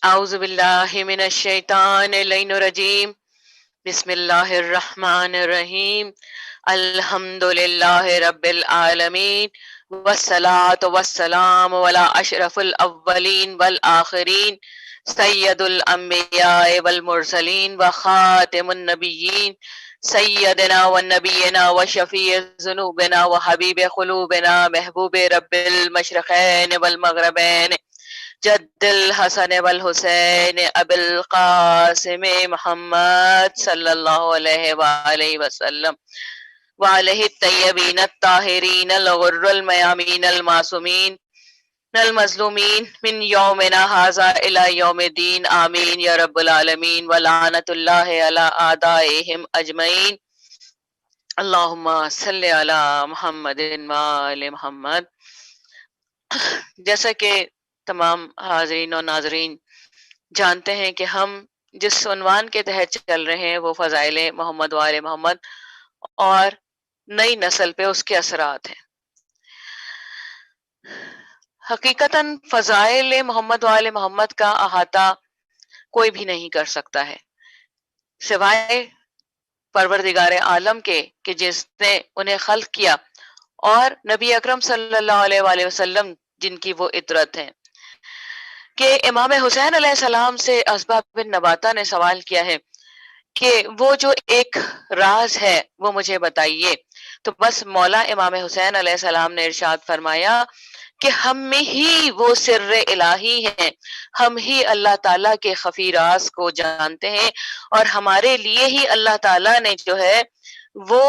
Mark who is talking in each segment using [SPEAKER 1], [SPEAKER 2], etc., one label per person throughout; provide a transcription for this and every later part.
[SPEAKER 1] اعوذ باللہ من الشیطان اللعین الرجیم بسم اللہ الرحمن الرحیم الحمد للہ رب العالمین والصلاة والسلام علی اشرف الاولین والآخرین سید الانبیاء والمرسلین وخاتم النبیین سیدنا ونبینا وشفیع ذنوبنا وحبیب قلوبنا محبوب رب المشرقین والمغربین جد الحسن والحسین ابی القاسم محمد صلی اللہ علیہ وآلہ وسلم وعلیہ الطیبین الطاہرین الغر المیامین المعصومین المظلومین من یومنا ھذا الی یوم الدین آمین یا رب العالمین ولعنت اللہ علی اعدائہم اجمعین اللہم صلی علی محمد وآل محمد۔ جیسا کہ تمام حاضرین و ناظرین جانتے ہیں کہ ہم جس عنوان کے تحت چل رہے ہیں وہ فضائل محمد و آل محمد اور نئی نسل پہ اس کے اثرات ہیں۔ حقیقتاً فضائل محمد و آل محمد کا احاطہ کوئی بھی نہیں کر سکتا ہے سوائے پروردگار عالم کے کہ جس نے انہیں خلق کیا، اور نبی اکرم صلی اللہ علیہ وآلہ وسلم جن کی وہ اطرت ہیں۔ کہ امام حسین علیہ السلام سے اسباب بن نباتہ نے سوال کیا ہے کہ وہ جو ایک راز ہے وہ مجھے بتائیے، تو بس مولا امام حسین علیہ السلام نے ارشاد فرمایا کہ ہم میں ہی وہ سر الہی ہیں، ہم ہی اللہ تعالیٰ کے خفی راز کو جانتے ہیں، اور ہمارے لیے ہی اللہ تعالیٰ نے جو ہے وہ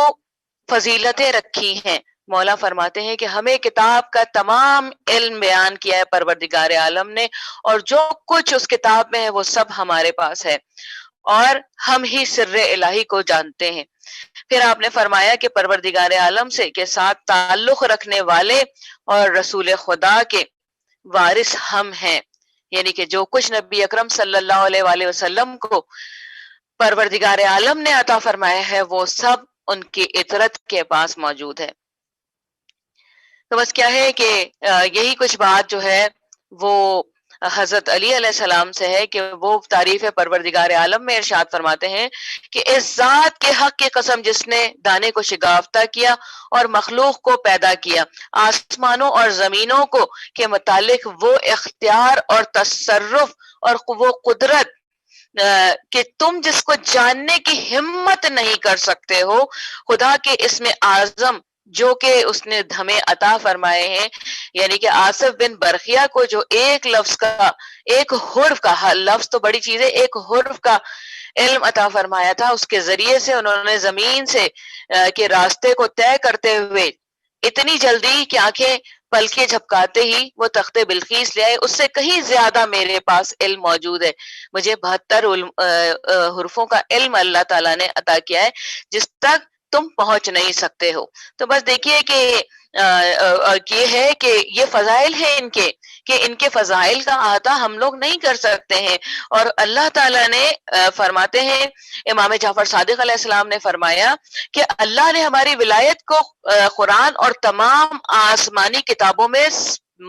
[SPEAKER 1] فضیلتیں رکھی ہیں۔ مولا فرماتے ہیں کہ ہمیں کتاب کا تمام علم بیان کیا ہے پروردگار عالم نے، اور جو کچھ اس کتاب میں ہے وہ سب ہمارے پاس ہے، اور ہم ہی سر الہی کو جانتے ہیں۔ پھر آپ نے فرمایا کہ پروردگار عالم سے کے ساتھ تعلق رکھنے والے اور رسول خدا کے وارث ہم ہیں، یعنی کہ جو کچھ نبی اکرم صلی اللہ علیہ وآلہ وسلم کو پروردگار عالم نے عطا فرمایا ہے وہ سب ان کی اطرت کے پاس موجود ہے۔ تو بس کیا ہے کہ یہی کچھ بات جو ہے وہ حضرت علی علیہ السلام سے ہے کہ وہ تعریف پروردگار عالم میں ارشاد فرماتے ہیں کہ اس ذات کے حق کی قسم جس نے دانے کو شگافتہ کیا اور مخلوق کو پیدا کیا، آسمانوں اور زمینوں کو کے متعلق وہ اختیار اور تصرف اور وہ قدرت کہ تم جس کو جاننے کی ہمت نہیں کر سکتے ہو، خدا کے اسم اعظم جو کہ اس نے ہمیں عطا فرمائے ہیں، یعنی کہ آصف بن برخیہ کو جو ایک لفظ کا، ایک حرف کا، لفظ تو بڑی چیز ہے، ایک حرف کا علم عطا فرمایا تھا، اس کے ذریعے سے انہوں نے زمین سے کے راستے کو طے کرتے ہوئے اتنی جلدی کہ آنکھیں پلکے جھپکاتے ہی وہ تخت بلقیس لے آئے۔ اس سے کہیں زیادہ میرے پاس علم موجود ہے، مجھے 72 حرفوں کا علم اللہ تعالیٰ نے عطا کیا ہے جس تک تم پہنچ نہیں سکتے ہو۔ تو بس دیکھیے کہ یہ ہے کہ یہ فضائل ہیں ان کے، کہ ان کے فضائل کا احاطہ ہم لوگ نہیں کر سکتے ہیں، اور اللہ تعالیٰ نے فرماتے ہیں، امام جعفر صادق علیہ السلام نے فرمایا کہ اللہ نے ہماری ولایت کو قرآن اور تمام آسمانی کتابوں میں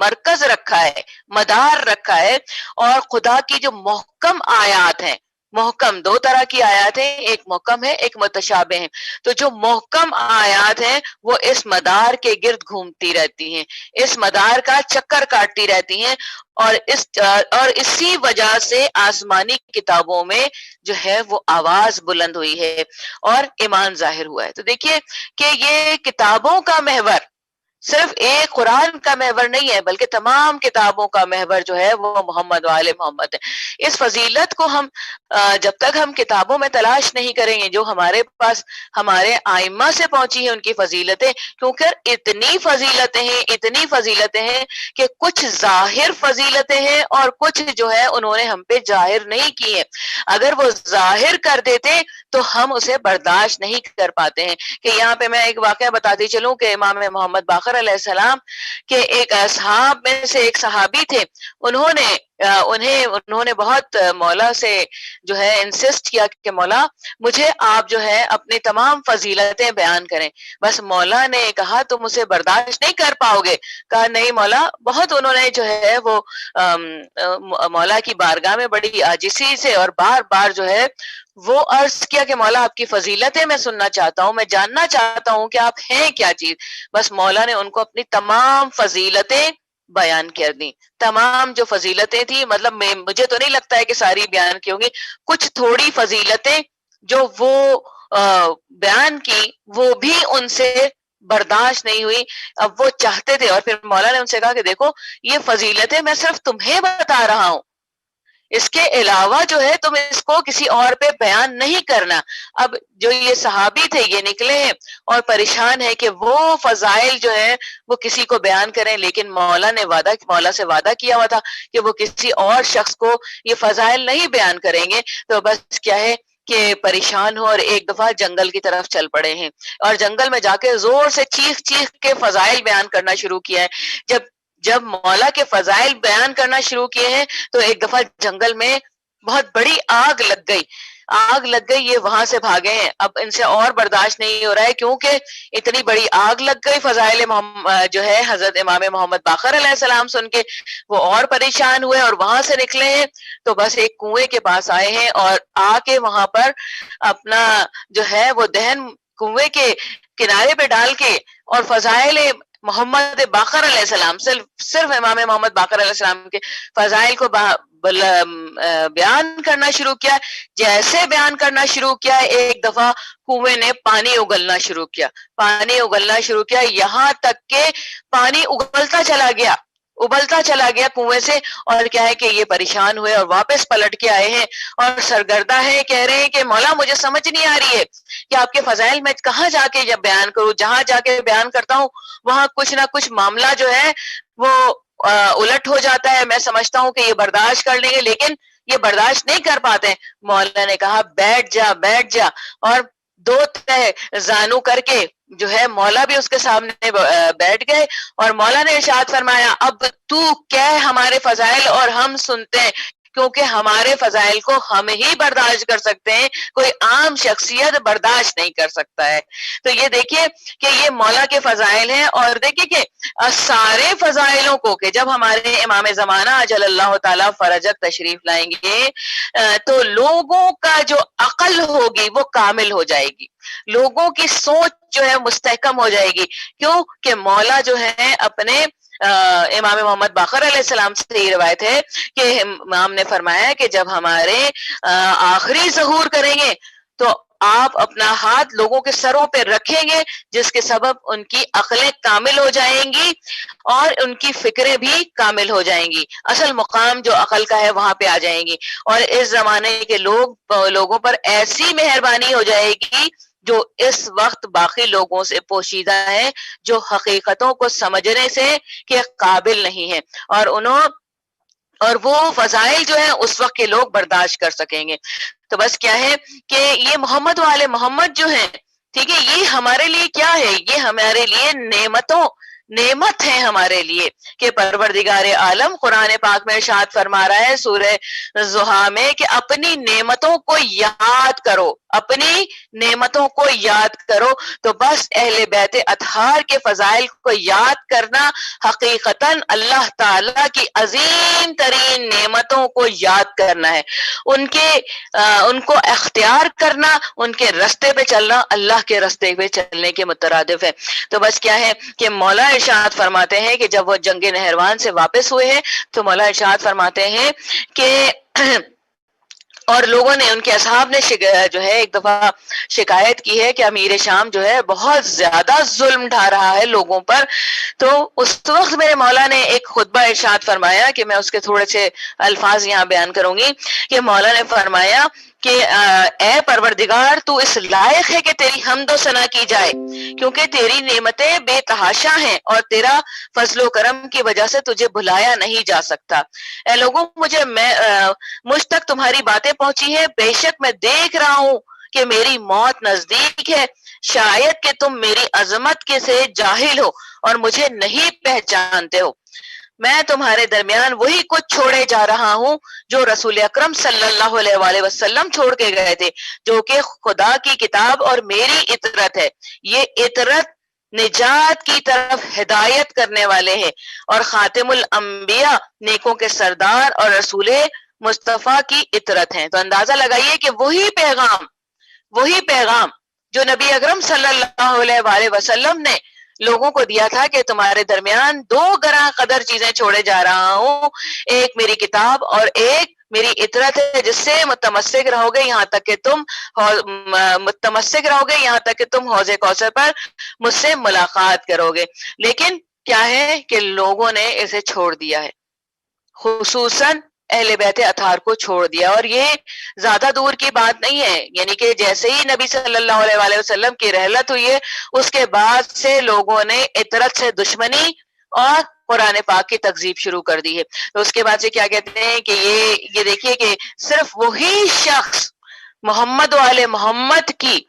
[SPEAKER 1] مرکز رکھا ہے، مدار رکھا ہے، اور خدا کی جو محکم آیات ہیں، محکم دو طرح کی آیات ہیں، ایک محکم ہے ایک متشابہ ہے، تو جو محکم آیات ہیں وہ اس مدار کے گرد گھومتی رہتی ہیں، اس مدار کا چکر کاٹتی رہتی ہیں، اور اسی وجہ سے آسمانی کتابوں میں جو ہے وہ آواز بلند ہوئی ہے اور ایمان ظاہر ہوا ہے۔ تو دیکھیے کہ یہ کتابوں کا محور صرف ایک قرآن کا محور نہیں ہے، بلکہ تمام کتابوں کا محور جو ہے وہ محمد و آل محمد ہے۔ اس فضیلت کو ہم جب تک ہم کتابوں میں تلاش نہیں کریں گے جو ہمارے پاس ہمارے آئمہ سے پہنچی ہیں ان کی فضیلتیں، کیونکہ اتنی فضیلتیں ہیں کہ کچھ ظاہر فضیلتیں ہیں اور کچھ جو ہے انہوں نے ہم پہ ظاہر نہیں کی ہیں۔ اگر وہ ظاہر کر دیتے تو ہم اسے برداشت نہیں کر پاتے ہیں۔ کہ یہاں پہ میں ایک واقعہ بتاتی چلوں کہ امام محمد باقر باقر علیہ السلام کے ایک اصحاب میں سے ایک صحابی تھے، انہوں نے بہت مولا سے جو ہے انسسٹ کیا کہ مولا مجھے آپ جو ہے اپنی تمام فضیلتیں بیان کریں. بس مولا نے کہا تم اسے برداشت نہیں کر پاؤ گے. کہا نہیں مولا. بہت انہوں نے جو ہے وہ مولا کی بارگاہ میں بڑی عاجزی سے اور بار بار جو ہے وہ عرض کیا کہ مولا آپ کی فضیلتیں میں سننا چاہتا ہوں، میں جاننا چاہتا ہوں کہ آپ ہیں کیا چیز. بس مولا نے ان کو اپنی تمام فضیلتیں بیان کر دی. تمام جو فضیلتیں تھی، مطلب مجھے تو نہیں لگتا ہے کہ ساری بیان کی ہوں گی، کچھ تھوڑی فضیلتیں جو وہ بیان کی وہ بھی ان سے برداشت نہیں ہوئی. اب وہ چاہتے تھے، اور پھر مولا نے ان سے کہا کہ دیکھو یہ فضیلتیں میں صرف تمہیں بتا رہا ہوں، اس کے علاوہ جو ہے تم اس کو کسی اور پہ بیان نہیں کرنا. اب جو یہ صحابی تھے یہ نکلے ہیں اور پریشان ہے کہ وہ فضائل جو ہے وہ کسی کو بیان کریں، لیکن مولا سے وعدہ کیا ہوا تھا کہ وہ کسی اور شخص کو یہ فضائل نہیں بیان کریں گے. تو بس کیا ہے کہ پریشان ہو اور ایک دفعہ جنگل کی طرف چل پڑے ہیں، اور جنگل میں جا کے زور سے چیخ چیخ کے فضائل بیان کرنا شروع کیا ہے. جب مولا کے فضائل بیان کرنا شروع کیے ہیں تو ایک دفعہ جنگل میں بہت بڑی آگ لگ گئی. یہ وہاں سے بھاگے ہیں. اب ان سے اور برداشت نہیں ہو رہا ہے کیونکہ اتنی بڑی آگ لگ گئی. فضائل جو ہے حضرت امام محمد باقر علیہ السلام سن کے وہ اور پریشان ہوئے اور وہاں سے نکلے ہیں. تو بس ایک کنویں کے پاس آئے ہیں اور آ کے وہاں پر اپنا جو ہے وہ دہن کنویں کے کنارے پہ ڈال کے اور فضائل محمد باقر علیہ السلام، صرف امام محمد باقر علیہ السلام کے فضائل کو بیان کرنا شروع کیا. جیسے بیان کرنا شروع کیا ایک دفعہ کنویں نے پانی اگلنا شروع کیا، یہاں تک کہ پانی ابلتا چلا گیا کنویں سے. اور کیا ہے کہ یہ پریشان ہوئے اور واپس پلٹ کے آئے ہیں اور سرگردہ ہے، کہہ رہے ہیں کہ مولا مجھے سمجھ نہیں آ رہی ہے کہ آپ کے فضائل میں کہاں جا کے جب بیان کروں، جہاں جا کے بیان کرتا ہوں وہاں کچھ نہ کچھ معاملہ جو ہے وہ الٹ ہو جاتا ہے. میں سمجھتا ہوں کہ یہ برداشت کر لیں گے لیکن یہ برداشت نہیں کر پاتے. مولانا نے کہا بیٹھ جا، اور دو تہ زانو کر کے جو ہے مولا بھی اس کے سامنے بیٹھ گئے اور مولا نے ارشاد فرمایا اب تو کہہ ہمارے فضائل اور ہم سنتے ہیں، کیونکہ ہمارے فضائل کو ہم ہی برداشت کر سکتے ہیں، کوئی عام شخصیت برداشت نہیں کر سکتا ہے. تو یہ دیکھیے کہ یہ مولا کے فضائل ہیں. اور دیکھیے کہ سارے فضائلوں کو کہ جب ہمارے امام زمانہ اجل اللہ تعالی فرجت تشریف لائیں گے تو لوگوں کا جو عقل ہوگی وہ کامل ہو جائے گی، لوگوں کی سوچ جو ہے مستحکم ہو جائے گی. کیوں کہ مولا جو ہے اپنے امام محمد باقر علیہ السلام سے یہ روایت ہے کہ امام نے فرمایا کہ جب ہمارے آخری ظہور کریں گے تو آپ اپنا ہاتھ لوگوں کے سروں پہ رکھیں گے، جس کے سبب ان کی عقلیں کامل ہو جائیں گی اور ان کی فکریں بھی کامل ہو جائیں گی. اصل مقام جو عقل کا ہے وہاں پہ آ جائیں گی، اور اس زمانے کے لوگوں پر ایسی مہربانی ہو جائے گی جو اس وقت باقی لوگوں سے پوشیدہ ہیں، جو حقیقتوں کو سمجھنے سے کے قابل نہیں ہیں، اور وہ فضائل جو ہیں اس وقت کے لوگ برداشت کر سکیں گے. تو بس کیا ہے کہ یہ محمد والے محمد جو ہیں، ٹھیک ہے، یہ ہمارے لیے کیا ہے؟ یہ ہمارے لیے نعمت ہے ہمارے لیے کہ پروردگار عالم قرآن پاک میں ارشاد فرما رہا ہے سورہ ضحیٰ میں کہ اپنی نعمتوں کو یاد کرو، تو بس اہل بیت اطہار کے فضائل کو یاد کرنا حقیقتاً اللہ تعالی کی عظیم ترین نعمتوں کو یاد کرنا ہے، ان کو اختیار کرنا، ان کے رستے پہ چلنا اللہ کے رستے پہ چلنے کے مترادف ہے. تو بس کیا ہے کہ مولا ارشاد فرماتے ہیں کہ جب وہ جنگ نہروان سے واپس ہوئے ہیں تو مولا ارشاد فرماتے ہیں کہ اور لوگوں نے، ان کے اصحاب نے جو ہے ایک دفعہ شکایت کی ہے کہ امیر شام جو ہے بہت زیادہ ظلم ڈھا رہا ہے لوگوں پر. تو اس وقت میرے مولا نے ایک خطبہ ارشاد فرمایا کہ میں اس کے تھوڑے سے الفاظ یہاں بیان کروں گی کہ مولا نے فرمایا کہ اے پروردگار تو اس لائق ہے کہ تیری حمد و ثنا کی جائے، کیونکہ تیری نعمتیں بے تحاشا ہیں اور تیرا فضل و کرم کی وجہ سے تجھے بھلایا نہیں جا سکتا. اے لوگوں مجھ تک تمہاری باتیں پہنچی ہے، بے شک میں دیکھ رہا ہوں کہ میری موت نزدیک ہے. شاید کہ تم میری عظمت کے سے جاہل ہو اور مجھے نہیں پہچانتے ہو. میں تمہارے درمیان وہی کچھ چھوڑے جا رہا ہوں جو رسول اکرم صلی اللہ علیہ وآلہ وسلم چھوڑ کے گئے تھے، جو کہ خدا کی کتاب اور میری اطرت ہے. یہ اطرت نجات کی طرف ہدایت کرنے والے ہیں اور خاتم الانبیاء، نیکوں کے سردار اور رسول مصطفیٰ کی اطرت ہیں. تو اندازہ لگائیے کہ وہی پیغام جو نبی اکرم صلی اللہ علیہ وآلہ وسلم نے لوگوں کو دیا تھا کہ تمہارے درمیان دو گراں قدر چیزیں چھوڑے جا رہا ہوں، ایک میری کتاب اور ایک میری اطرت ہے، جس سے متمسک رہو گے یہاں تک کہ تم حوض کوثر پر مجھ سے ملاقات کرو گے. لیکن کیا ہے کہ لوگوں نے اسے چھوڑ دیا ہے، خصوصاً اہل بیت اطہار کو چھوڑ دیا. اور یہ زیادہ دور کی بات نہیں ہے، یعنی کہ جیسے ہی نبی صلی اللہ علیہ وآلہ وسلم کی رحلت ہوئی ہے، اس کے بعد سے لوگوں نے اطرت سے دشمنی اور قرآن پاک کی تکذیب شروع کر دی ہے. تو اس کے بعد سے کیا کہتے ہیں کہ یہ دیکھیے کہ صرف وہی شخص محمد و آل محمد کی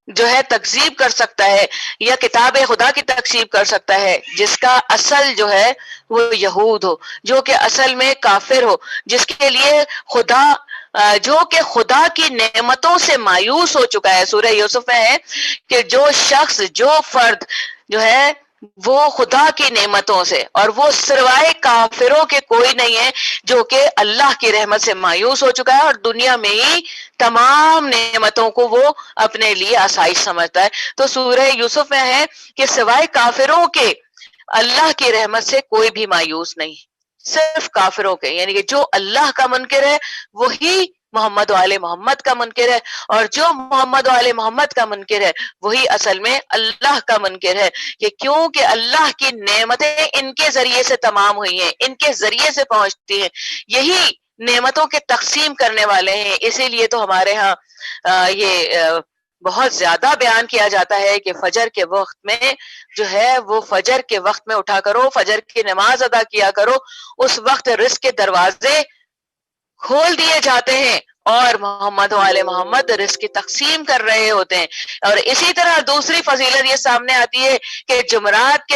[SPEAKER 1] جو ہے تکذیب کر سکتا ہے یا کتاب خدا کی تکذیب کر سکتا ہے جس کا اصل جو ہے وہ یہود ہو، جو کہ اصل میں کافر ہو، جس کے لیے جو کہ خدا کی نعمتوں سے مایوس ہو چکا ہے. سورہ یوسف میں ہے کہ جو فرد جو ہے وہ خدا کی نعمتوں سے، اور وہ سوائے کافروں کے کوئی نہیں ہے، جو کہ اللہ کی رحمت سے مایوس ہو چکا ہے اور دنیا میں ہی تمام نعمتوں کو وہ اپنے لیے آسائش سمجھتا ہے. تو سورہ یوسف میں ہے کہ سوائے کافروں کے اللہ کی رحمت سے کوئی بھی مایوس نہیں، صرف کافروں کے، یعنی کہ جو اللہ کا منکر ہے وہی محمد و آل محمد کا منکر ہے، اور جو محمد و آل محمد کا منکر ہے وہی اصل میں اللہ کا منکر ہے. کہ کیونکہ اللہ کی نعمتیں ان کے ذریعے سے تمام ہوئی ہیں، ان کے ذریعے سے پہنچتی ہیں، یہی نعمتوں کے تقسیم کرنے والے ہیں. اسی لیے تو ہمارے ہاں یہ بہت زیادہ بیان کیا جاتا ہے کہ فجر کے وقت میں جو ہے وہ فجر کے وقت میں اٹھا کرو، فجر کی نماز ادا کیا کرو، اس وقت رزق کے دروازے کھول دیے جاتے ہیں اور محمد و آل محمد رزق کی تقسیم کر رہے ہوتے ہیں. اور اسی طرح دوسری فضیلت یہ سامنے آتی ہے کہ جمعرات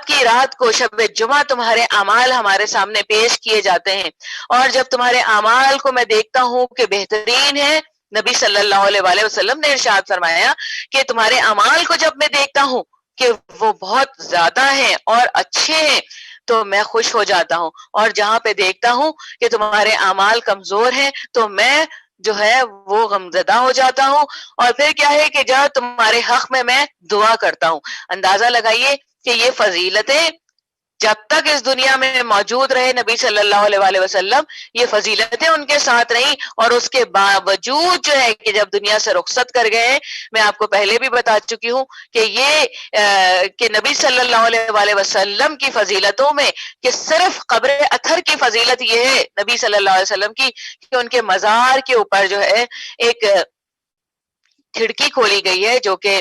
[SPEAKER 1] کی رات کو شب جمعہ تمہارے اعمال ہمارے سامنے پیش کیے جاتے ہیں، اور جب تمہارے اعمال کو میں دیکھتا ہوں کہ بہترین ہے، نبی صلی اللہ علیہ وآلہ وسلم نے ارشاد فرمایا کہ تمہارے اعمال کو جب میں دیکھتا ہوں کہ وہ بہت زیادہ ہیں اور اچھے ہیں تو میں خوش ہو جاتا ہوں، اور جہاں پہ دیکھتا ہوں کہ تمہارے اعمال کمزور ہیں تو میں جو ہے وہ غمزدہ ہو جاتا ہوں. اور پھر کیا ہے کہ جب تمہارے حق میں دعا کرتا ہوں. اندازہ لگائیے کہ یہ فضیلتیں جب تک اس دنیا میں موجود رہے نبی صلی اللہ علیہ وآلہ وسلم، یہ فضیلتیں ان کے ساتھ رہیں، اور اس کے باوجود جو ہے کہ جب دنیا سے رخصت کر گئے، میں آپ کو پہلے بھی بتا چکی ہوں کہ یہ کہ نبی صلی اللہ علیہ وآلہ وسلم کی فضیلتوں میں کہ صرف قبر اطہر کی فضیلت یہ ہے نبی صلی اللہ علیہ وسلم کی کہ ان کے مزار کے اوپر جو ہے ایک کھڑکی کھولی گئی ہے، جو کہ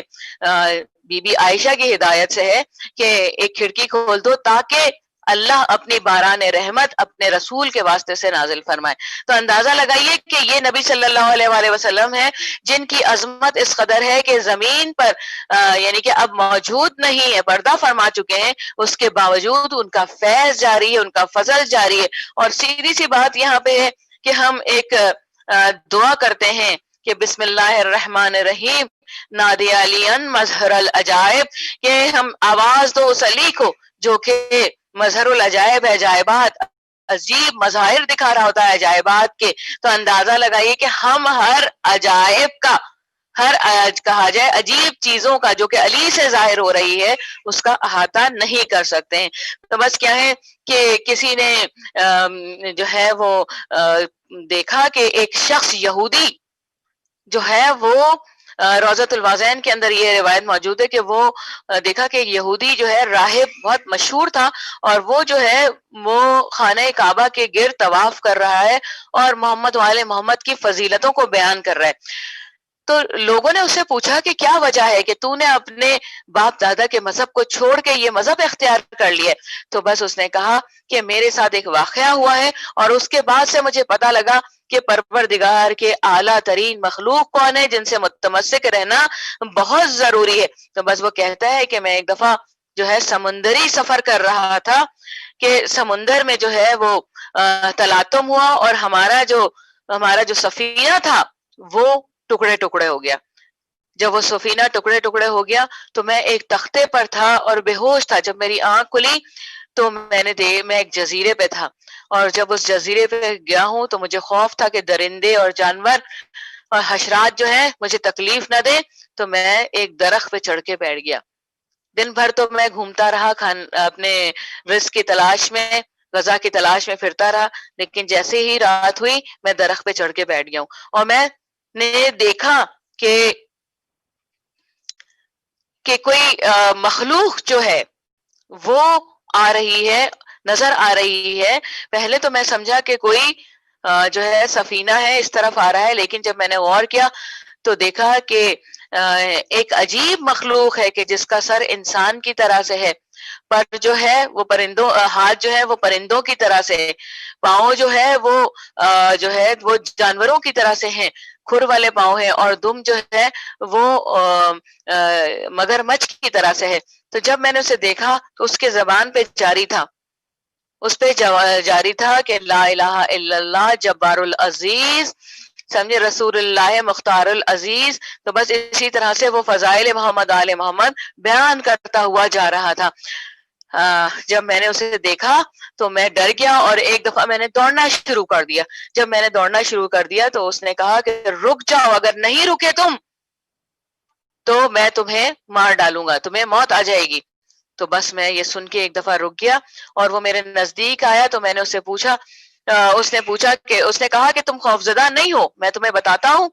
[SPEAKER 1] بی بی عائشہ کی ہدایت سے ہے کہ ایک کھڑکی کھول دو تاکہ اللہ اپنی باران رحمت اپنے رسول کے واسطے سے نازل فرمائے. تو اندازہ لگائیے کہ یہ نبی صلی اللہ علیہ وآلہ وسلم ہے جن کی عظمت اس قدر ہے کہ زمین پر یعنی کہ اب موجود نہیں ہے، پردہ فرما چکے ہیں، اس کے باوجود ان کا فیض جاری ہے، ان کا فضل جاری ہے. اور سیدھی سی بات یہاں پہ ہے کہ ہم ایک دعا کرتے ہیں کہ بسم اللہ الرحمن الرحیم نادی علیان مظہر العجائب، کہ ہم آواز دو اس علی کو جو کہ مظہر العجائب ہے، عجائبات عجیب مظاہر دکھا رہا ہوتا ہے عجائبات کے. تو اندازہ لگائیے کہ ہم ہر عجائب کا، ہر کہا جائے عجیب چیزوں کا جو کہ علی سے ظاہر ہو رہی ہے اس کا احاطہ نہیں کر سکتے ہیں. تو بس کیا ہے کہ کسی نے جو ہے وہ دیکھا کہ ایک شخص یہودی جو ہے وہ روضۃ الوازین کے اندر یہ روایت موجود ہے کہ وہ دیکھا کہ یہودی جو ہے راہب بہت مشہور تھا، اور وہ جو ہے وہ خانہ کعبہ کے گرد طواف کر رہا ہے اور محمد و آل محمد کی فضیلتوں کو بیان کر رہا ہے. تو لوگوں نے اس سے پوچھا کہ کیا وجہ ہے کہ تو نے اپنے باپ دادا کے مذہب کو چھوڑ کے یہ مذہب اختیار کر لیا. تو بس اس نے کہا کہ میرے ساتھ ایک واقعہ ہوا ہے اور اس کے بعد سے مجھے پتا لگا کہ پروردگار کے اعلیٰ ترین مخلوق کون ہے جن سے متمسک رہنا بہت ضروری ہے. تو بس وہ کہتا ہے کہ میں ایک دفعہ جو ہے سمندری سفر کر رہا تھا کہ سمندر میں جو ہے وہ تلاطم ہوا اور ہمارا جو سفینہ تھا وہ ٹکڑے ٹکڑے ہو گیا. جب وہ سفینہ ٹکڑے ٹکڑے ہو گیا تو میں ایک تختے پر تھا اور بے ہوش تھا. جب میری آنکھ کھلی تو میں ایک جزیرے پہ تھا اور جب اس جزیرے پہ گیا ہوں تو مجھے خوف تھا کہ درندے اور جانور اور حشرات جو ہیں مجھے تکلیف نہ دے. تو میں ایک درخت پہ چڑھ کے بیٹھ گیا. دن بھر تو میں گھومتا رہا اپنے رزق کی تلاش میں, غذا کی تلاش میں پھرتا رہا, لیکن جیسے ہی رات ہوئی میں درخت پہ چڑھ کے بیٹھ گیا ہوں اور میں نے دیکھا کہ کوئی مخلوق جو ہے وہ آ رہی ہے, نظر آ رہی ہے. پہلے تو میں سمجھا کہ کوئی جو ہے سفینہ ہے اس طرف آ رہا ہے, لیکن جب میں نے غور کیا تو دیکھا کہ ایک عجیب مخلوق ہے کہ جس کا سر انسان کی طرح سے ہے, پر جو ہے وہ ہاتھ جو ہے وہ پرندوں کی طرح سے ہے, پاؤں جو ہے وہ جانوروں کی طرح سے ہیں, کھر والے پاؤں ہیں, اور دم جو ہے وہ مگرمچھ کی طرح سے ہے. تو جب میں نے اسے دیکھا تو اس کے زبان پہ جاری تھا کہ لا الہ الا اللہ جبار العزیز, سمجھے, رسول اللہ مختار العزیز. تو بس اسی طرح سے وہ فضائل محمد آل محمد بیان کرتا ہوا جا رہا تھا. جب میں نے اسے دیکھا تو میں ڈر گیا اور ایک دفعہ میں نے دوڑنا شروع کر دیا. جب میں نے دوڑنا شروع کر دیا تو اس نے کہا کہ رک جاؤ, اگر نہیں رکے تم تو میں تمہیں مار ڈالوں گا, تمہیں موت آ جائے گی. تو بس میں یہ سن کے ایک دفعہ رک گیا اور وہ میرے نزدیک آیا تو میں نے اسے پوچھا, اس نے کہا کہ تم خوفزدہ نہیں ہو, میں تمہیں بتاتا ہوں,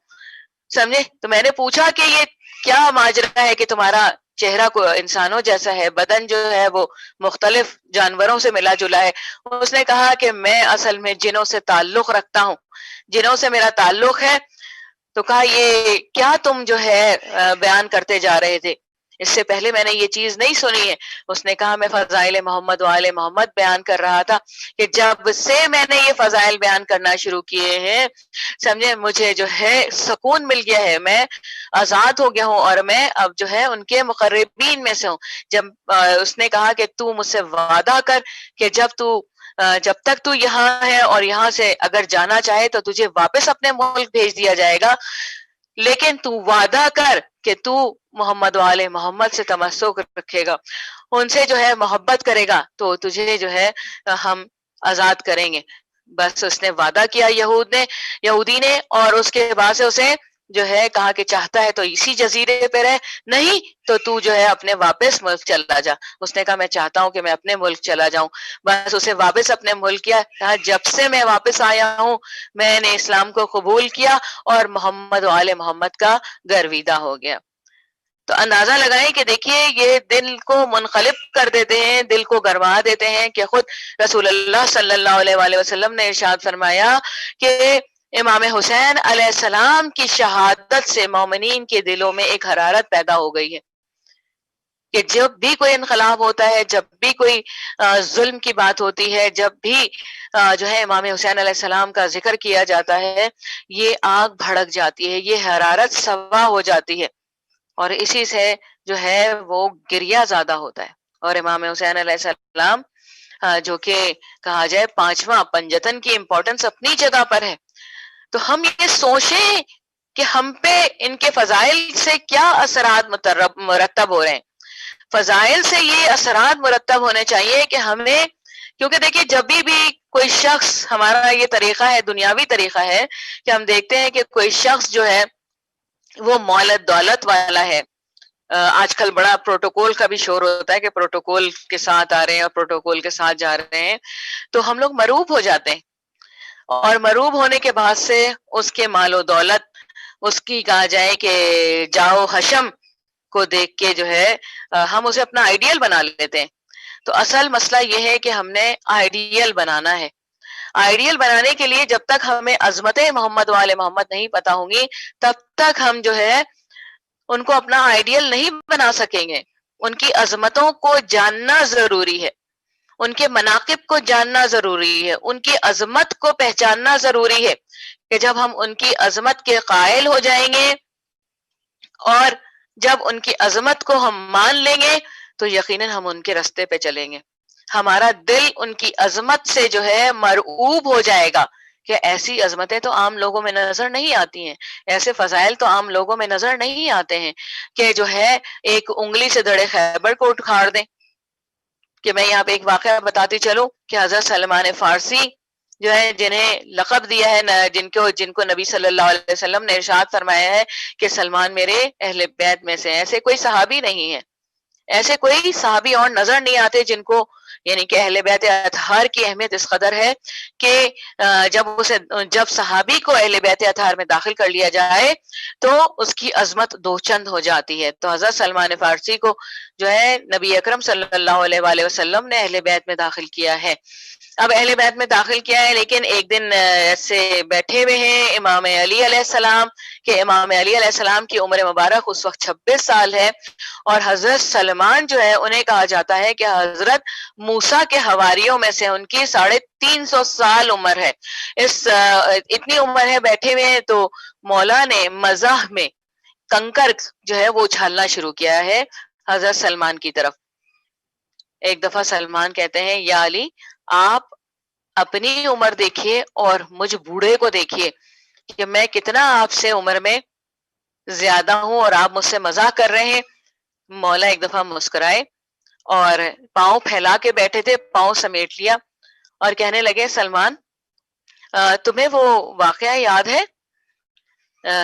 [SPEAKER 1] سمجھے. تو میں نے پوچھا کہ یہ کیا ماجرا ہے کہ تمہارا چہرہ کو انسانوں جیسا ہے, بدن جو ہے وہ مختلف جانوروں سے ملا جلا ہے. اس نے کہا کہ میں اصل میں جنوں سے تعلق رکھتا ہوں, جنوں سے میرا تعلق ہے. تو کہا یہ کیا تم جو ہے بیان کرتے جا رہے تھے, اس سے پہلے میں نے یہ چیز نہیں سنی ہے. اس نے کہا میں فضائل محمد و آل محمد بیان کر رہا تھا کہ جب سے میں نے یہ فضائل بیان کرنا شروع کیے ہیں, سمجھے, مجھے جو ہے سکون مل گیا ہے, میں آزاد ہو گیا ہوں اور میں اب جو ہے ان کے مقربین میں سے ہوں. جب اس نے کہا کہ تو مجھ سے وعدہ کر کہ جب تک تو یہاں ہے اور یہاں سے اگر جانا چاہے تو تجھے واپس اپنے ملک بھیج دیا جائے گا, لیکن تو وعدہ کر کہ تو محمد و آل محمد سے تمسک رکھے گا, ان سے جو ہے محبت کرے گا تو تجھے جو ہے ہم آزاد کریں گے. بس اس نے وعدہ کیا یہودی نے, اور اس کے بعد سے اسے جو ہے کہا کہ چاہتا ہے تو اسی جزیرے پہ رہ, نہیں تو جو ہے اپنے واپس ملک چلا جا. اس نے کہا میں چاہتا ہوں کہ میں اپنے ملک چلا جاؤں. بس اسے واپس اپنے ملک کیا. کہا جب سے میں واپس آیا ہوں میں نے اسلام کو قبول کیا اور محمد و آل محمد کا گرویدہ ہو گیا. تو اندازہ لگائیں کہ دیکھیے یہ دل کو منقلب کر دیتے ہیں, دل کو گرما دیتے ہیں کہ خود رسول اللہ صلی اللہ علیہ وآلہ وسلم نے ارشاد فرمایا کہ امام حسین علیہ السلام کی شہادت سے مومنین کے دلوں میں ایک حرارت پیدا ہو گئی ہے کہ جب بھی کوئی انقلاب ہوتا ہے, جب بھی کوئی ظلم کی بات ہوتی ہے, جب بھی جو ہے امام حسین علیہ السلام کا ذکر کیا جاتا ہے, یہ آگ بھڑک جاتی ہے, یہ حرارت سوا ہو جاتی ہے, اور اسی سے جو ہے وہ گریہ زیادہ ہوتا ہے. اور امام حسین علیہ السلام جو کہ کہا جائے پانچواں پنجتن کی امپورٹنس اپنی جگہ پر ہے. تو ہم یہ سوچیں کہ ہم پہ ان کے فضائل سے کیا اثرات مرتب ہو رہے ہیں. فضائل سے یہ اثرات مرتب ہونے چاہیے کہ ہمیں, کیونکہ دیکھیے جب بھی کوئی شخص, ہمارا یہ طریقہ ہے, دنیاوی طریقہ ہے کہ ہم دیکھتے ہیں کہ کوئی شخص جو ہے وہ مولت دولت والا ہے. آج کل بڑا پروٹوکول کا بھی شور ہوتا ہے کہ پروٹوکول کے ساتھ آ رہے ہیں اور پروٹوکول کے ساتھ جا رہے ہیں, تو ہم لوگ مروب ہو جاتے ہیں, اور مروب ہونے کے بعد سے اس کے مال و دولت, اس کی کہا جائے کہ جاؤ حشم کو دیکھ کے جو ہے ہم اسے اپنا آئیڈیل بنا لیتے ہیں. تو اصل مسئلہ یہ ہے کہ ہم نے آئیڈیل بنانا ہے. آئیڈیل بنانے کے لیے جب تک ہمیں عظمت محمد و آل محمد نہیں پتا ہوں گی تب تک ہم جو ہے ان کو اپنا آئیڈیل نہیں بنا سکیں گے. ان کی عظمتوں کو جاننا ضروری ہے, ان کے مناقب کو جاننا ضروری ہے, ان کی عظمت کو پہچاننا ضروری ہے, کہ جب ہم ان کی عظمت کے قائل ہو جائیں گے اور جب ان کی عظمت کو ہم مان لیں گے تو یقیناً ہم ان کے رستے پہ چلیں گے. ہمارا دل ان کی عظمت سے جو ہے مرعوب ہو جائے گا کہ ایسی عظمتیں تو عام لوگوں میں نظر نہیں آتی ہیں، ایسے فضائل تو عام لوگوں میں نظر نہیں آتے ہیں کہ جو ہے ایک انگلی سے دڑے خیبر کو اکھاڑ دیں. کہ میں یہاں پہ ایک واقعہ بتاتی چلوں کہ حضرت سلمان فارسی جو ہے جنہیں لقب دیا ہے، جن کو نبی صلی اللہ علیہ وسلم نے ارشاد فرمایا ہے کہ سلمان میرے اہل بیت میں سے، ایسے کوئی صحابی نہیں ہے، ایسے کوئی صحابی اور نظر نہیں آتے جن کو، یعنی کہ اہل بیت اطہار کی اہمیت اس قدر ہے کہ جب صحابی کو اہل بیت اطہار میں داخل کر لیا جائے تو اس کی عظمت دو چند ہو جاتی ہے. تو حضرت سلمان فارسی کو جو ہے نبی اکرم صلی اللہ علیہ وآلہ وسلم نے اہل بیت میں داخل کیا ہے. اب اہل بیت میں داخل کیا ہے، لیکن ایک دن ایسے بیٹھے ہوئے ہیں امام علی علیہ السلام کہ امام علی علیہ السلام کی عمر مبارک اس وقت 26 سال ہے، اور حضرت سلمان جو ہے انہیں کہا جاتا ہے کہ حضرت موسیٰ کے حواریوں میں سے ان کی 350 سال عمر ہے. اتنی عمر ہے، بیٹھے ہوئے ہیں، تو مولا نے مزاح میں کنکر جو ہے وہ اچھالنا شروع کیا ہے حضرت سلمان کی طرف. ایک دفعہ سلمان کہتے ہیں یا علی آپ اپنی عمر دیکھیے اور مجھ بوڑھے کو دیکھیے کہ میں کتنا آپ سے عمر میں زیادہ ہوں اور آپ مجھ سے مزاح کر رہے ہیں. مولا ایک دفعہ مسکرائے اور پاؤں پھیلا کے بیٹھے تھے، پاؤں سمیٹ لیا اور کہنے لگے سلمان تمہیں وہ واقعہ یاد ہے؟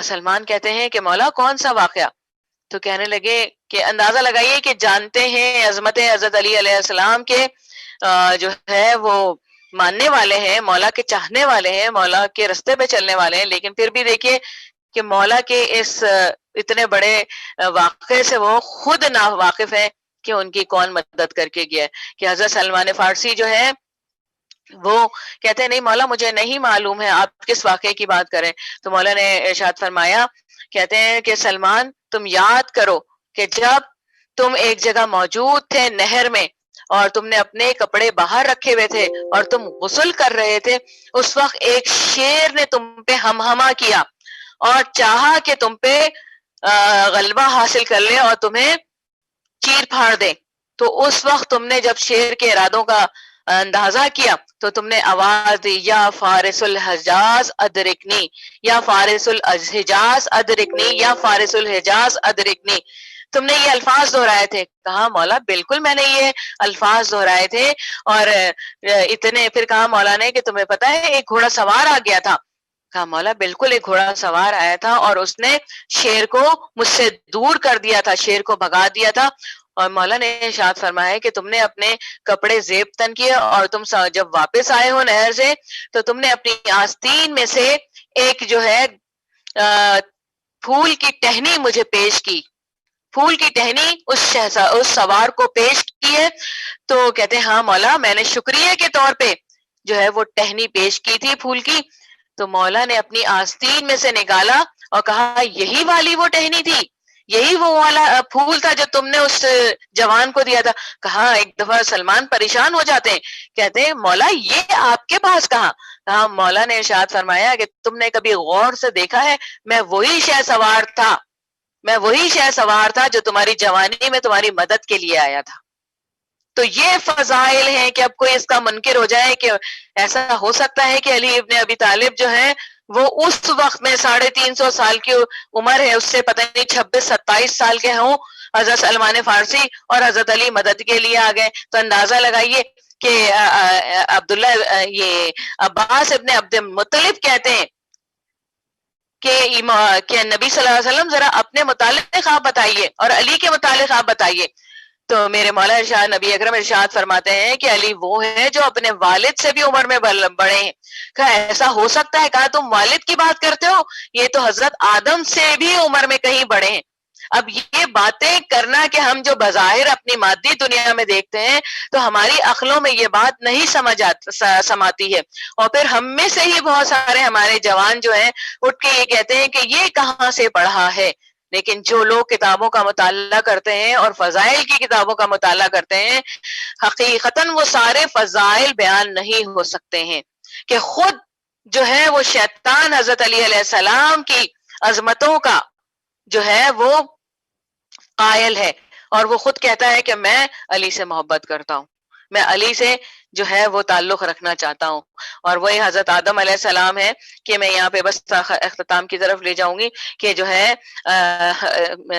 [SPEAKER 1] سلمان کہتے ہیں کہ مولا کون سا واقعہ؟ تو کہنے لگے کہ اندازہ لگائیے کہ جانتے ہیں عظمت حضرت علی علیہ السلام کے جو ہے وہ ماننے والے ہیں، مولا کے چاہنے والے ہیں، مولا کے رستے پہ چلنے والے ہیں، لیکن پھر بھی دیکھیے کہ مولا کے اس اتنے بڑے واقعے سے وہ خود نا واقف ہے کہ ان کی کون مدد کر کے گیا ہے. کہ حضرت سلمان فارسی جو ہے وہ کہتے ہیں نہیں مولا مجھے نہیں معلوم ہے آپ کس واقعے کی بات کریں. تو مولا نے ارشاد فرمایا، کہتے ہیں کہ سلمان تم یاد کرو کہ جب تم ایک جگہ موجود تھے نہر میں اور تم نے اپنے کپڑے باہر رکھے ہوئے تھے اور تم غسل کر رہے تھے، اس وقت ایک شیر نے تم پہ ہمہمہ کیا اور چاہا کہ تم پہ غلبہ حاصل کر لے اور تمہیں چیر پھاڑ دے. تو اس وقت تم نے جب شیر کے ارادوں کا اندازہ کیا تو تم نے آواز دی یا فارس الحجاز ادرکنی، یا فارس الحجاز ادرکنی، یا فارس الحجاز ادرکنی. تم نے یہ الفاظ دہرائے تھے. کہا مولا بالکل میں نے یہ الفاظ دہرائے تھے. اور اتنے پھر کہا مولا نے کہ تمہیں پتا ہے ایک گھوڑا سوار آ گیا تھا. کہا مولا بالکل ایک گھوڑا سوار آیا تھا اور اس نے شیر کو مجھ سے دور کر دیا تھا، شیر کو بھگا دیا تھا. اور مولا نے ارشاد فرمایا کہ تم نے اپنے کپڑے زیب تن کیے اور تم جب واپس آئے ہو نہر سے تو تم نے اپنی آستین میں سے ایک جو ہے پھول کی ٹہنی مجھے پیش کی، پھول کی ٹہنی اس سوار کو پیش کی ہے. تو کہتے ہیں ہاں مولا میں نے شکریہ کے طور پہ جو ہے وہ ٹہنی پیش کی تھی پھول کی. تو مولا نے اپنی آستین میں سے نکالا اور کہا یہی والی وہ ٹہنی تھی، یہی وہ والا پھول تھا جو تم نے اس جوان کو دیا تھا. کہا ایک دفعہ سلمان پریشان ہو جاتے ہیں، کہتے ہیں مولا یہ آپ کے پاس کہاں؟ کہا مولا نے ارشاد فرمایا کہ تم نے کبھی غور سے دیکھا ہے میں وہی شہ سوار تھا، میں وہی شہ سوار تھا جو تمہاری جوانی میں تمہاری مدد کے لیے آیا تھا. تو یہ فضائل ہیں کہ اب کوئی اس کا منکر ہو جائے کہ ایسا ہو سکتا ہے کہ علی ابن ابی طالب جو ہے وہ اس وقت میں 350 سال کی عمر ہے، اس سے پتہ نہیں 26-27 سال کے ہوں حضرت سلمان فارسی اور حضرت علی مدد کے لیے آ گئے. تو اندازہ لگائیے کہ عبداللہ یہ عباس ابن عبد المطلب کہتے ہیں کہ نبی صلی اللہ علیہ وسلم ذرا اپنے متعلق آپ بتائیے اور علی کے متعلق آپ بتائیے. تو میرے مولا ارشاد نبی اکرم ارشاد فرماتے ہیں کہ علی وہ ہے جو اپنے والد سے بھی عمر میں بڑے ہیں. کہا ایسا ہو سکتا ہے؟ کہا تم والد کی بات کرتے ہو، یہ تو حضرت آدم سے بھی عمر میں کہیں بڑے ہیں. اب یہ باتیں کرنا کہ ہم جو بظاہر اپنی مادی دنیا میں دیکھتے ہیں تو ہماری عقلوں میں یہ بات نہیں سماتی ہے. اور پھر ہم میں سے ہی بہت سارے ہمارے جوان جو ہیں اٹھ کے یہ کہتے ہیں کہ یہ کہاں سے پڑھا ہے. لیکن جو لوگ کتابوں کا مطالعہ کرتے ہیں اور فضائل کی کتابوں کا مطالعہ کرتے ہیں، حقیقتاً وہ سارے فضائل بیان نہیں ہو سکتے ہیں کہ خود جو ہے وہ شیطان حضرت علی علیہ السلام کی عظمتوں کا جو ہے وہ قائل ہے، اور وہ خود کہتا ہے کہ میں علی سے محبت کرتا ہوں، میں علی سے جو ہے وہ تعلق رکھنا چاہتا ہوں. اور وہی حضرت آدم علیہ السلام ہے کہ میں یہاں پہ بس اختتام کی طرف لے جاؤں گی کہ جو ہے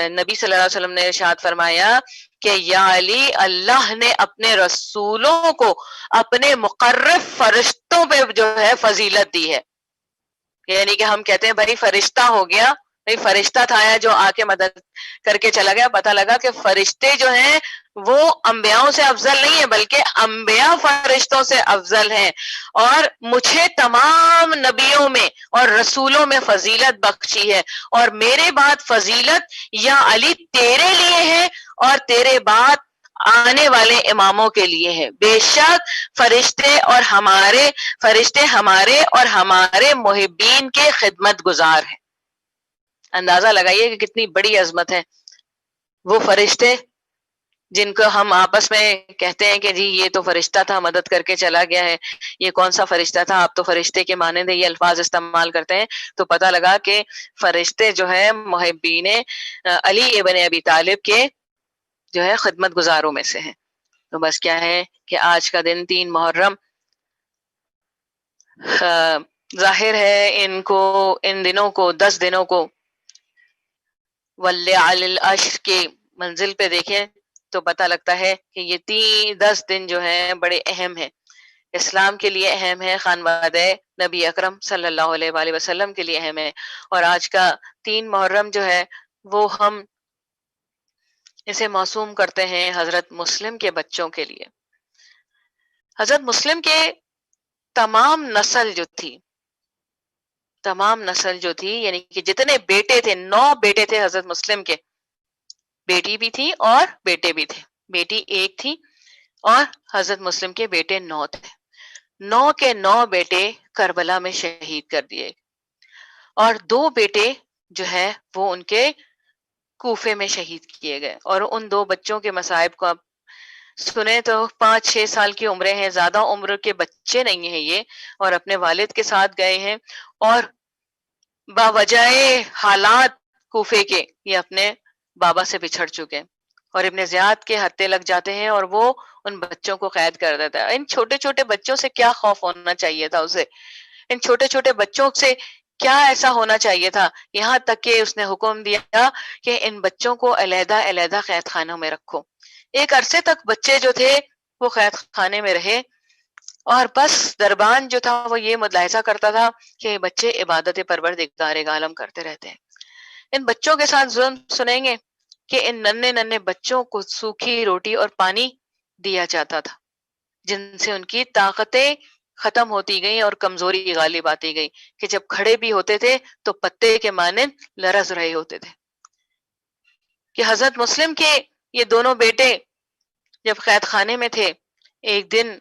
[SPEAKER 1] نبی صلی اللہ علیہ وسلم نے ارشاد فرمایا کہ یا علی، اللہ نے اپنے رسولوں کو اپنے مقرب فرشتوں پہ جو ہے فضیلت دی ہے. یعنی کہ ہم کہتے ہیں بھائی فرشتہ ہو گیا، بھائی فرشتہ تھا جو آ کے مدد کر کے چلا گیا، پتہ لگا کہ فرشتے جو ہیں وہ انبیاءوں سے افضل نہیں ہے، بلکہ انبیاء فرشتوں سے افضل ہیں. اور مجھے تمام نبیوں میں اور رسولوں میں فضیلت بخشی ہے، اور میرے بعد فضیلت یا علی تیرے لیے ہے اور تیرے بعد آنے والے اماموں کے لیے ہے. بے شک فرشتے ہمارے اور ہمارے محبین کے خدمت گزار ہیں. اندازہ لگائیے کہ کتنی بڑی عظمت ہے. وہ فرشتے جن کو ہم آپس میں کہتے ہیں کہ جی یہ تو فرشتہ تھا مدد کر کے چلا گیا ہے، یہ کون سا فرشتہ تھا، آپ تو فرشتے کے مانند یہ الفاظ استعمال کرتے ہیں، تو پتہ لگا کہ فرشتے جو ہے محبین علی ابن ابی طالب کے جو ہے خدمت گزاروں میں سے ہیں. تو بس کیا ہے کہ آج کا دن 3 محرم ظاہر ہے ان دنوں کو 10 دنوں کو وَلْيَعْلِ الْعَشْرِ کے منزل پہ دیکھیں تو پتہ لگتا ہے کہ یہ 10 دن جو ہیں بڑے اہم ہیں، اسلام کے لیے اہم ہے، خانوادہ نبی اکرم صلی اللہ علیہ وآلہ وسلم کے لیے اہم ہے. اور آج کا 3 محرم جو ہے وہ ہم اسے موسوم کرتے ہیں حضرت مسلم کے بچوں کے لیے. حضرت مسلم کے تمام نسل جو تھی یعنی کہ جتنے بیٹے تھے، 9 بیٹے تھے حضرت مسلم کے، بیٹی بھی تھی اور بیٹے بھی تھے. بیٹی ایک تھی اور حضرت مسلم کے بیٹے 9 تھے. 9 کے 9 بیٹے کربلا میں شہید کر دیے، اور 2 بیٹے جو ہے وہ ان کے کوفے میں شہید کیے گئے. اور ان 2 بچوں کے مصائب کو آپ سنیں تو 5-6 سال کی عمریں ہیں، زیادہ عمر کے بچے نہیں ہیں یہ، اور اپنے والد کے ساتھ گئے ہیں، اور باوجہ حالات کوفے کے یہ اپنے بابا سے بچھڑ چکے، اور ابن زیاد کے ہتھے لگ جاتے ہیں اور وہ ان بچوں کو قید کر دیتا ہے. ان چھوٹے چھوٹے بچوں سے کیا خوف ہونا چاہیے تھا اسے، ان چھوٹے چھوٹے بچوں سے کیا ایسا ہونا چاہیے تھا، یہاں تک کہ اس نے حکم دیا کہ ان بچوں کو علیحدہ علیحدہ قید خانوں میں رکھو. ایک عرصے تک بچے جو تھے وہ قید خانے میں رہے، اور بس دربان جو تھا وہ یہ ملاحظہ کرتا تھا کہ بچے عبادت پروردگار عالم کرتے رہتے ہیں. ان بچوں کے ساتھ ظلم سنیں گے کہ ان ننھے ننھے بچوں کو سوکھی روٹی اور پانی دیا جاتا تھا، جن سے ان کی طاقتیں ختم ہوتی گئیں اور کمزوری غالب آتی گئی، کہ جب کھڑے بھی ہوتے تھے تو پتے کے مانند لرز رہے ہوتے تھے. کہ حضرت مسلم کے یہ دونوں بیٹے جب قید خانے میں تھے، ایک دن